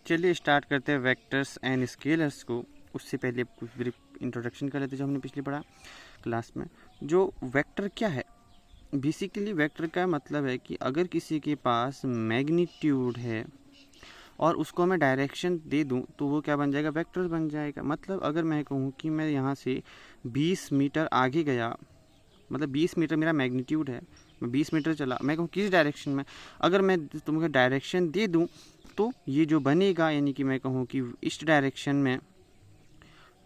चलिए स्टार्ट करते हैं वेक्टर्स एंड स्केलर्स को। उससे पहले कुछ ब्रीफ इंट्रोडक्शन कर लेते हैं जो हमने पिछले पढ़ा क्लास में। जो वेक्टर क्या है, बेसिकली वेक्टर का मतलब है कि अगर किसी के पास मैग्नीट्यूड है और उसको मैं डायरेक्शन दे दूं तो वो क्या बन जाएगा, वेक्टर बन जाएगा। मतलब अगर मैं कहूँ कि मैं यहाँ से 20 मीटर आगे गया, मतलब 20 मीटर मेरा मैग्नीट्यूड है, मैं 20 मीटर चला, मैं कहूँ किस डायरेक्शन में, अगर मैं तुम्हें डायरेक्शन दे दूं तो ये जो बनेगा, यानी कि मैं कहूँ कि इस डायरेक्शन में,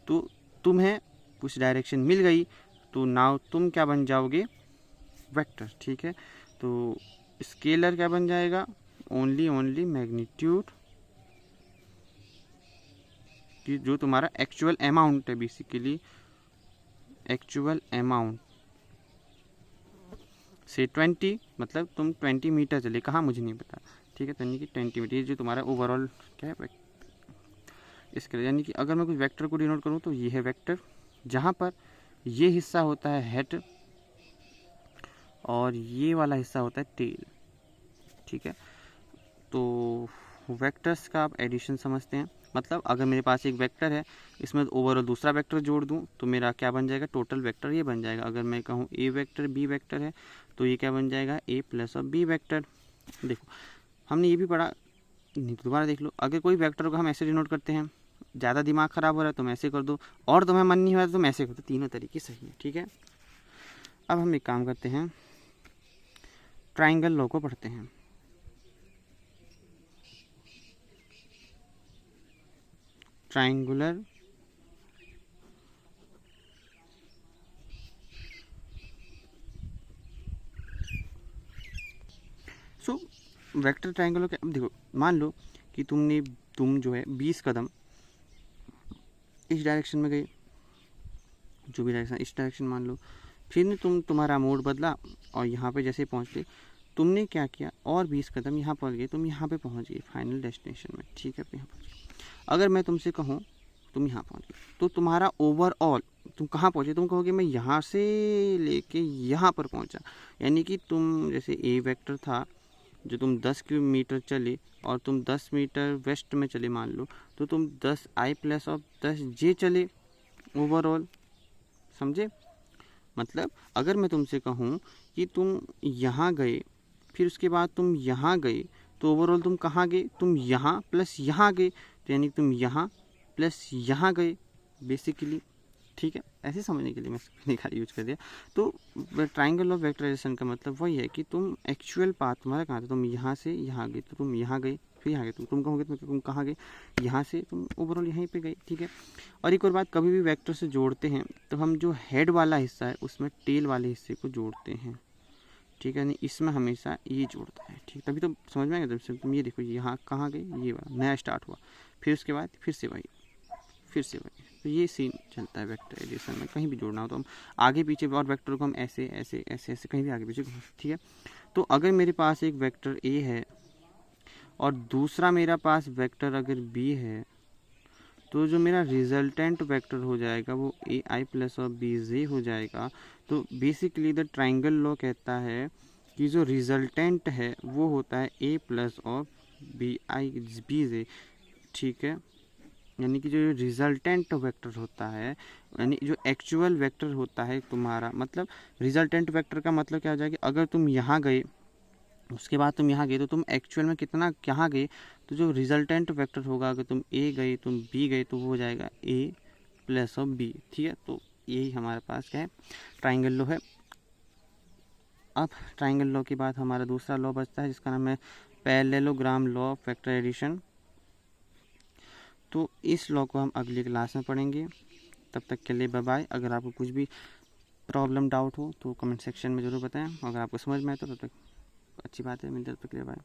तो तुम्हें कुछ डायरेक्शन मिल गई तो नाउ तुम क्या बन जाओगे, वेक्टर। ठीक है, तो स्केलर क्या बन जाएगा, ओनली मैग्नीट्यूड कि जो तुम्हारा एक्चुअल अमाउंट है, बेसिकली एक्चुअल अमाउंट से 20, मतलब तुम 20 मीटर चले, कहाँ मुझे नहीं पता। ठीक है, तो यानी कि 20 मीटर, ये जो तुम्हारा ओवरऑल क्या है इसके लिए, यानी कि अगर मैं कुछ वेक्टर को डिनोट करूँ तो ये है वेक्टर, जहाँ पर ये हिस्सा होता है हेड और ये वाला हिस्सा होता है टेल। ठीक है, तो वेक्टर्स का आप एडिशन समझते हैं। मतलब अगर मेरे पास एक वेक्टर है, इसमें ओवरऑल दूसरा वेक्टर जोड़ दूं तो मेरा क्या बन जाएगा, टोटल वेक्टर ये बन जाएगा। अगर मैं कहूँ ए वेक्टर बी वेक्टर है तो ये क्या बन जाएगा, ए प्लस और बी वेक्टर। देखो हमने ये भी पढ़ा, नहीं तो दोबारा देख लो। अगर कोई वेक्टर को हम ऐसे डिनोट करते हैं, ज़्यादा दिमाग ख़राब हो रहा है तुम ऐसे कर दो, और तुम्हें मन नहीं हो रहा तो तुम ऐसे कर दो, तीनों तरीके सही है। ठीक है, अब हम एक काम करते हैं, ट्राइंगल लॉ को पढ़ते हैं। ट्राइंगुलर सो वेक्टर ट्राइंगल के, अब देखो मान लो कि तुम जो है 20 कदम इस डायरेक्शन में गए, जो भी डायरेक्शन, इस डायरेक्शन मान लो, फिर तुम्हारा मोड बदला और यहाँ पे जैसे पहुँचते तुमने क्या किया, और 20 कदम यहाँ पहुँच गए, तुम यहाँ पे पहुँच गए फाइनल डेस्टिनेशन में। ठीक है, यहाँ पहुँच गए। अगर मैं तुमसे कहूँ तुम यहाँ पहुँच गए तो तुम्हारा ओवरऑल तुम कहाँ पहुँचे, तुम कहोगे मैं यहाँ से लेके यहाँ पर पहुँचा। यानी कि तुम जैसे ए वेक्टर था जो तुम 10 किलोमीटर चले और तुम 10 मीटर वेस्ट में चले मान लो, तो तुम 10 आई प्लस और 10 जे चले ओवरऑल, समझे। मतलब अगर मैं तुमसे कहूँ कि तुम यहाँ गए फिर उसके बाद तुम यहाँ गए तो ओवरऑल तुम कहाँ गए, तुम यहाँ प्लस यहाँ गए, तो यानी तुम यहाँ प्लस यहाँ गए बेसिकली। ठीक है, ऐसे समझने के लिए मैं निकाल यूज कर दिया। तो ट्राइंगल ऑफ वेक्टराइजेशन का मतलब वही है कि तुम एक्चुअल पाथ तुम्हारा कहाँ था, तुम यहाँ से यहाँ गए तो तुम यहाँ गए, फिर यहाँ गए, तुम कहोगे तुम कहाँ गए, यहाँ से तुम ओवरऑल यहीं पे गए। ठीक है, और एक और बात, कभी भी वेक्टर से जोड़ते हैं तो हम जो हेड वाला हिस्सा है उसमें टेल वाले हिस्से को जोड़ते हैं। ठीक है, नहीं इसमें हमेशा ये जोड़ता है। ठीक, तभी तो समझ में आएगा। तुम ये देखो यहाँ कहाँ गए, ये वाला नया स्टार्ट हुआ, फिर उसके बाद फिर से वही, फिर से वही। तो ये सीन चलता है वेक्टर एडिशन में। कहीं भी जोड़ना हो तो हम आगे पीछे और वेक्टर को हम ऐसे ऐसे ऐसे ऐसे कहीं भी आगे पीछे। ठीक है, तो अगर मेरे पास एक वेक्टर ए है और दूसरा मेरा पास वेक्टर अगर बी है, तो जो मेरा रिजल्टेंट वेक्टर हो जाएगा वो ए आई प्लस और बी जे हो जाएगा। तो बेसिकली द ट्राइंगल लॉ कहता है कि जो रिजल्टेंट है वो होता है ए प्लस और बी आई बी जे। ठीक है, यानी कि जो रिजल्टेंट वेक्टर होता है, यानी जो एक्चुअल वेक्टर होता है तुम्हारा, मतलब रिजल्टेंट वेक्टर का मतलब क्या हो जाएगा, अगर तुम यहाँ गए उसके बाद तुम यहाँ गए तो तुम एक्चुअल में कितना कहाँ गए, तो जो रिजल्टेंट वेक्टर होगा, अगर तुम ए गए तुम बी गए तो वो हो जाएगा ए प्लस ऑफ बी। ठीक है, तो यही हमारे पास क्या है, ट्राइंगल लॉ है। अब ट्राइंगल लॉ के बाद हमारा दूसरा लॉ बचता है जिसका नाम है parallelogram law of vector addition. तो इस लॉ को हम अगली क्लास में पढ़ेंगे। तब तक के लिए बाय बाय। अगर आपको कुछ भी प्रॉब्लम डाउट हो तो कमेंट सेक्शन में ज़रूर बताएं। अगर आपको समझ में आए तो तब तक अच्छी बात है। मिलते हैं, तब तक के लिए बाय।